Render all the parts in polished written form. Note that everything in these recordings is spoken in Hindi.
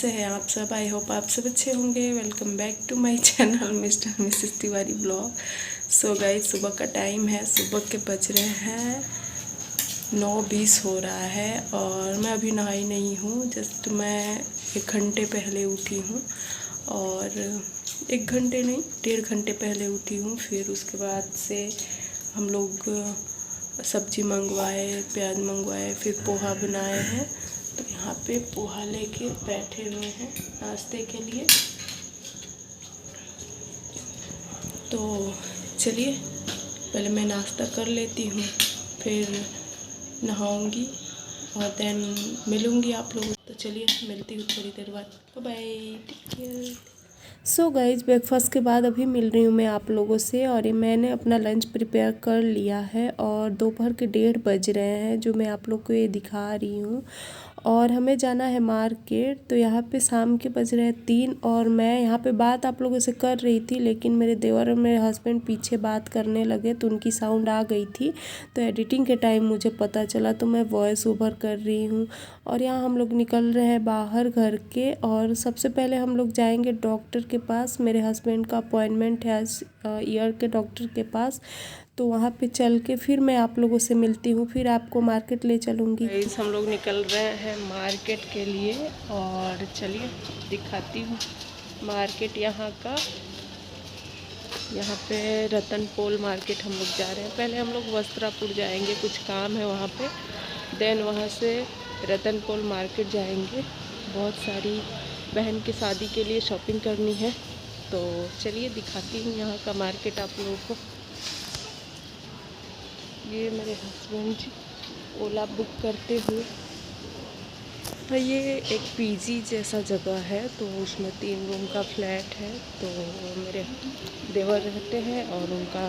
कैसे हैं आप सब? आई होप आप सब अच्छे होंगे। Welcome back to my channel mister missus Tiwari blog. So guys, सुबह का टाइम है, सुबह के बज रहे हैं 9:20 हो रहा है और मैं अभी नहाई नहीं हूँ। जस्ट मैं 1 घंटे पहले उठी हूँ और 1 घंटे नहीं, 1.5 घंटे पहले उठी हूँ। फिर उसके बाद से हम लोग सब्जी मंगवाए, प्याज मंगवाए, फिर पोहा बनाए हैं। तो यहाँ पे पोहा लेके बैठे हुए हैं नाश्ते के लिए। तो चलिए पहले मैं नाश्ता कर लेती हूँ, फिर नहाऊंगी और देन मिलूंगी आप लोगों से। तो चलिए मिलती हूँ थोड़ी देर बाद। Bye, take care. So guys, breakfast के बाद अभी मिल रही हूँ मैं आप लोगों से। और ये मैंने अपना लंच प्रिपेयर कर लिया है और दोपहर के 1:30 बज रहे हैं जो मैं आप लोग को ये दिखा रही हूँ। और हमें जाना है मार्केट। तो यहाँ पे शाम के बज रहे हैं 3 और मैं यहाँ पे बात आप लोगों से कर रही थी, लेकिन मेरे देवर और मेरे हस्बैंड पीछे बात करने लगे तो उनकी साउंड आ गई थी। तो एडिटिंग के टाइम मुझे पता चला, तो मैं वॉइस ओवर कर रही हूँ। और यहाँ हम लोग निकल रहे हैं बाहर घर के। और सबसे पहले हम लोग जाएंगे डॉक्टर के पास। मेरे हस्बैंड का अपॉइंटमेंट है ईयर के डॉक्टर के पास। तो वहाँ पे चल के फिर मैं आप लोगों से मिलती हूँ, फिर आपको मार्केट ले चलूँगी। हम लोग निकल रहे हैं मार्केट के लिए और चलिए दिखाती हूँ मार्केट यहाँ का। यहाँ पे रतनपोल मार्केट हम लोग जा रहे हैं। पहले हम लोग वस्त्रापुर जाएंगे, कुछ काम है वहाँ पे। देन वहाँ से रतनपोल मार्केट जाएंगे। बहुत सारी बहन की शादी के लिए शॉपिंग करनी है। तो चलिए दिखाती हूँ यहाँ का मार्केट आप लोगों को। ये मेरे हस्बैंड जी ओला बुक करते हुए। तो ये एक पीजी जैसा जगह है, तो उसमें 3 रूम का फ्लैट है। तो मेरे देवर रहते हैं और उनका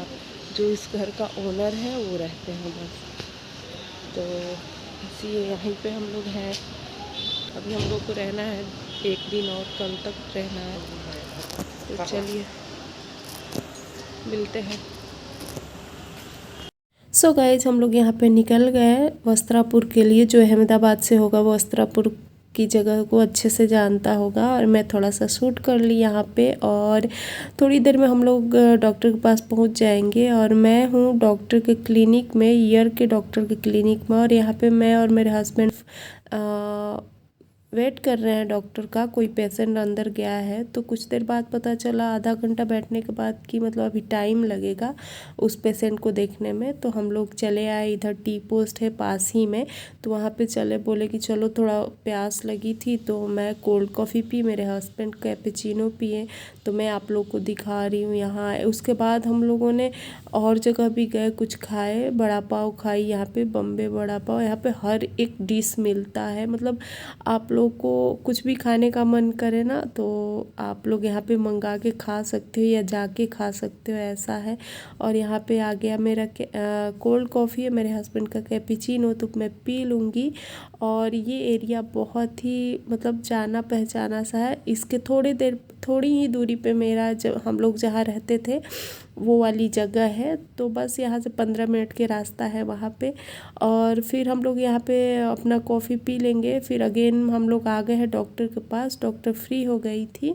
जो इस घर का ओनर है वो रहते हैं बस। तो इसी यहीं पे हम लोग हैं। अभी हम लोग को रहना है 1 दिन और, कल तक रहना है। तो चलिए मिलते हैं। सो गाइज, हम लोग यहाँ पे निकल गए वस्त्रापुर के लिए। जो अहमदाबाद से होगा वो वस्त्रापुर की जगह को अच्छे से जानता होगा। और मैं थोड़ा सा शूट कर ली यहाँ पे और थोड़ी देर में हम लोग डॉक्टर के पास पहुँच जाएंगे। और मैं हूँ डॉक्टर के क्लिनिक में, ईयर के डॉक्टर के क्लिनिक में। और यहाँ पे मैं और मेरे हस्बैंड वेट कर रहे हैं डॉक्टर का। कोई पेशेंट अंदर गया है तो कुछ देर बाद पता चला, आधा घंटा बैठने के बाद, कि मतलब अभी टाइम लगेगा उस पेशेंट को देखने में। तो हम लोग चले आए, इधर टी पोस्ट है पास ही में, तो वहाँ पे चले। बोले कि चलो, थोड़ा प्यास लगी थी तो मैं कोल्ड कॉफ़ी पी, मेरे हस्बैंड कैपेचिनो पिए। तो मैं आप लोग को दिखा रही हूँ यहाँ। उसके बाद हम लोगों ने और जगह भी गए, कुछ खाए, बड़ा पाव खाई यहाँ पे, बम्बे बड़ा पाव। यहाँ पे हर एक डिश मिलता है। मतलब आप लोग को कुछ भी खाने का मन करे ना तो आप लोग यहाँ पे मंगा के खा सकते हो या जाके खा सकते हो, ऐसा है। और यहाँ पे आ गया मेरा कोल्ड कॉफ़ी है, मेरे हस्बैंड का कैपेचिनो, तो मैं पी लूँगी। और ये एरिया बहुत ही मतलब जाना पहचाना सा है। इसके थोड़ी ही दूरी पे मेरा, जब हम लोग जहाँ रहते थे वो वाली जगह है। तो बस यहाँ से 15 मिनट के रास्ता है वहाँ पे। और फिर हम लोग यहाँ पे अपना कॉफ़ी पी लेंगे। फिर अगेन हम लोग आ गए हैं डॉक्टर के पास। डॉक्टर फ्री हो गई थी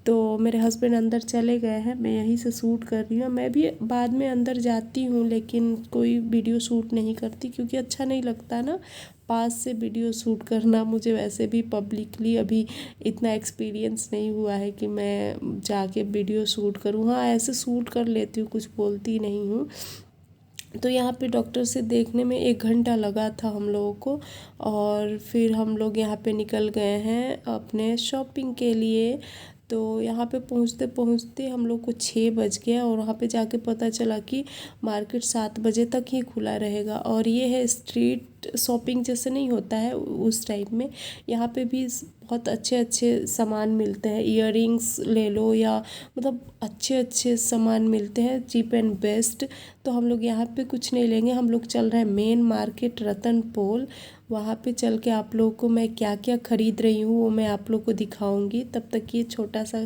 तो मेरे हस्बैंड अंदर चले गए हैं, मैं यहीं से शूट कर रही हूँ। मैं भी बाद में अंदर जाती हूँ लेकिन कोई वीडियो शूट नहीं करती, क्योंकि अच्छा नहीं लगता ना पास से वीडियो शूट करना। मुझे वैसे भी पब्लिकली अभी इतना एक्सपीरियंस नहीं हुआ है कि मैं जाके वीडियो शूट करूँ। हाँ, ऐसे शूट कर लेती हूँ, कुछ बोलती नहीं हूँ। तो यहाँ पे डॉक्टर से देखने में 1 घंटा लगा था हम लोगों को। और फिर हम लोग यहाँ पे निकल गए हैं अपने शॉपिंग के लिए। तो यहाँ पे पहुँचते पहुँचते हम लोग को 6 बज गया और वहाँ पे जाके पता चला कि मार्केट 7 बजे तक ही खुला रहेगा। और ये है स्ट्रीट शॉपिंग जैसे नहीं होता है उस टाइप में। यहाँ पे भी बहुत अच्छे अच्छे सामान मिलते हैं, इयररिंग्स ले लो या मतलब अच्छे अच्छे सामान मिलते हैं, चीप एंड बेस्ट। तो हम लोग यहाँ पे कुछ नहीं लेंगे, हम लोग चल रहे हैं मेन मार्केट रतनपोल। वहाँ पे चल के आप लोगों को मैं क्या क्या ख़रीद रही हूँ वो मैं आप लोग को दिखाऊंगी। तब तक ये छोटा सा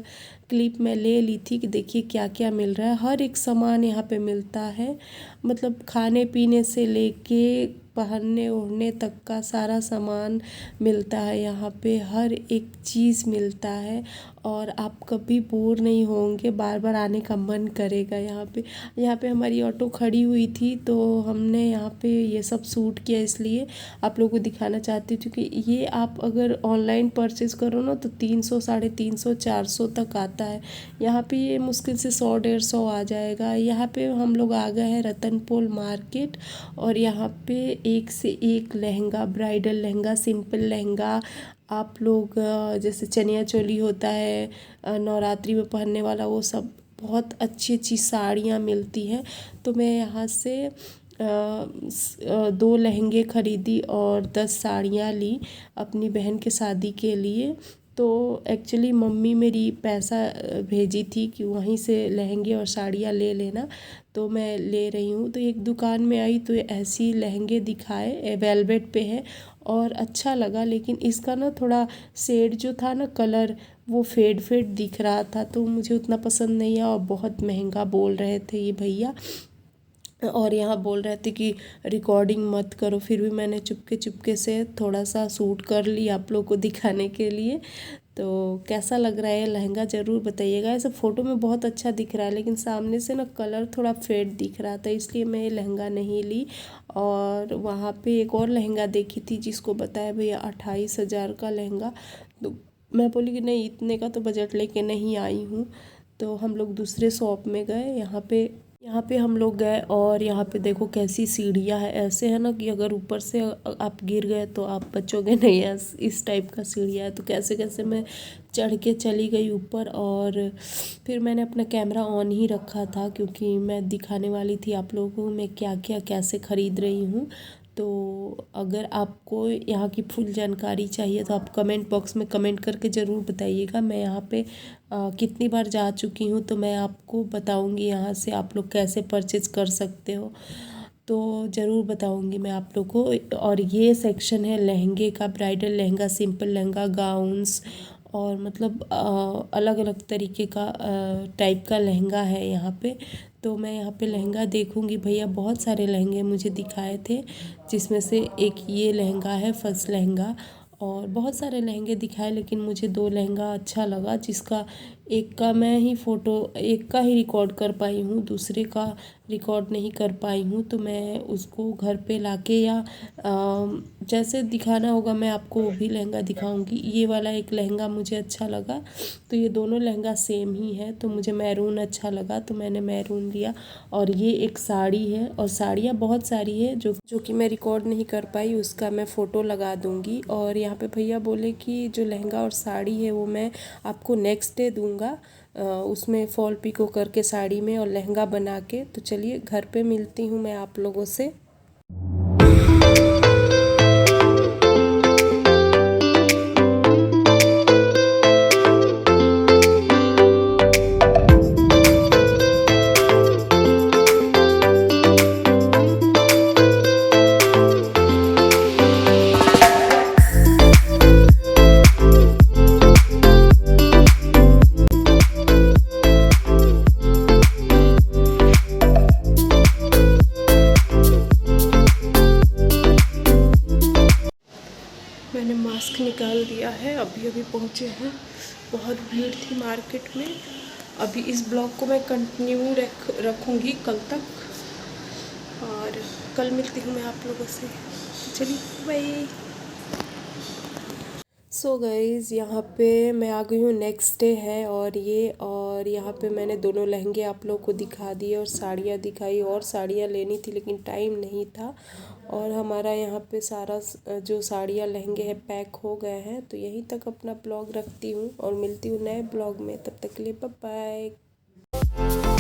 क्लिप मैं ले ली थी कि देखिए क्या क्या मिल रहा है। हर एक सामान यहाँ पे मिलता है, मतलब खाने पीने से लेके पहनने ओढ़ने तक का सारा सामान मिलता है यहाँ पे, हर एक चीज़ मिलता है और आप कभी बोर नहीं होंगे, बार बार आने का मन करेगा यहाँ पे। यहाँ पे हमारी ऑटो खड़ी हुई थी तो हमने यहाँ पे ये सब शूट किया, इसलिए आप लोगों को दिखाना चाहती हूँ क्योंकि ये आप अगर ऑनलाइन परचेज़ करो ना तो 300 350 400 तक आता है। यहाँ पे ये मुश्किल से 100 150 आ जाएगा। यहाँ पे हम लोग आ गए हैं रतनपोल मार्केट और यहाँ पे एक से एक लहंगा, ब्राइडल लहंगा, सिंपल लहंगा, आप लोग जैसे चनिया चोली होता है नवरात्रि में पहनने वाला, वो सब बहुत अच्छी अच्छी साड़ियाँ मिलती हैं। तो मैं यहाँ से 2 लहंगे ख़रीदी और 10 साड़ियाँ ली अपनी बहन के शादी के लिए। तो एक्चुअली मम्मी मेरी पैसा भेजी थी कि वहीं से लहंगे और साड़ियाँ ले लेना, तो मैं ले रही हूँ। तो एक दुकान में आई तो ऐसी लहंगे दिखाए, वेलवेट पे है और अच्छा लगा, लेकिन इसका ना थोड़ा शेड जो था ना, कलर वो फेड फेड दिख रहा था तो मुझे उतना पसंद नहीं आया और बहुत महंगा बोल रहे थे ये भैया। और यहाँ बोल रहे थे कि रिकॉर्डिंग मत करो, फिर भी मैंने चुपके चुपके से थोड़ा सा शूट कर ली आप लोग को दिखाने के लिए। तो कैसा लग रहा है लहंगा ज़रूर बताइएगा। ऐसे फ़ोटो में बहुत अच्छा दिख रहा है लेकिन सामने से ना कलर थोड़ा फेड दिख रहा था, इसलिए मैं ये लहंगा नहीं ली। और वहाँ पे एक और लहंगा देखी थी जिसको बताया भैया 28,000 का लहंगा, तो मैं बोली कि नहीं इतने का तो बजट लेके नहीं आई हूँ। तो हम लोग दूसरे शॉप में गए, यहाँ पे हम लोग गए और यहाँ पे देखो कैसी सीढ़ियाँ है, ऐसे है ना कि अगर ऊपर से आप गिर गए तो आप बचोगे नहीं, इस टाइप का सीढ़ियाँ है। तो कैसे कैसे मैं चढ़ के चली गई ऊपर और फिर मैंने अपना कैमरा ऑन ही रखा था क्योंकि मैं दिखाने वाली थी आप लोगों को मैं क्या क्या कैसे ख़रीद रही हूँ। तो अगर आपको यहाँ की फुल जानकारी चाहिए तो आप कमेंट बॉक्स में कमेंट करके ज़रूर बताइएगा। मैं यहाँ पे कितनी बार जा चुकी हूँ तो मैं आपको बताऊँगी यहाँ से आप लोग कैसे परचेज़ कर सकते हो, तो ज़रूर बताऊँगी मैं आप लोग को। और ये सेक्शन है लहंगे का, bridal lehenga, simple lehenga, gowns और मतलब अलग अलग तरीके का टाइप का लहंगा है यहाँ पे। तो मैं यहाँ पे लहंगा देखूँगी, भैया बहुत सारे लहंगे मुझे दिखाए थे जिसमें से एक ये लहंगा है फर्स्ट लहंगा, और बहुत सारे लहंगे दिखाए लेकिन मुझे 2 लहंगा अच्छा लगा जिसका एक का मैं ही फ़ोटो एक का ही रिकॉर्ड कर पाई हूँ, दूसरे का रिकॉर्ड नहीं कर पाई हूँ। तो मैं उसको घर पे लाके या जैसे दिखाना होगा मैं आपको वो भी लहंगा दिखाऊंगी। ये वाला एक लहंगा मुझे अच्छा लगा, तो ये दोनों लहंगा सेम ही है तो मुझे मैरून अच्छा लगा तो मैंने मैरून लिया। और ये एक साड़ी है और साड़ियाँ बहुत सारी है जो कि मैं रिकॉर्ड नहीं कर पाई, उसका मैं फ़ोटो लगा दूँगी। और यहाँ पे भैया बोले कि जो लहंगा और साड़ी है वो मैं आपको नेक्स्ट डे दूँगा, उसमें फॉल पिको करके साड़ी में और लहंगा बना के। तो चलिए घर पे मिलती हूँ मैं आप लोगों से। मैंने मास्क निकाल दिया है, अभी अभी पहुँचे हैं, बहुत भीड़ थी मार्केट में। अभी इस ब्लॉग को मैं कंटिन्यू रखूँगी कल तक और कल मिलती हूँ मैं आप लोगों से। चलिए बाय। सो गाइज़ यहाँ पे मैं आ गई हूँ, नेक्स्ट डे है और यहाँ पे मैंने दोनों लहंगे आप लोग को दिखा दिए और साड़ियाँ दिखाई, और साड़ियाँ लेनी थी लेकिन टाइम नहीं था। और हमारा यहाँ पे सारा जो साड़ियाँ लहंगे हैं पैक हो गए हैं। तो यहीं तक अपना ब्लॉग रखती हूँ और मिलती हूँ नए ब्लॉग में, तब तक के लिए बाय बाय।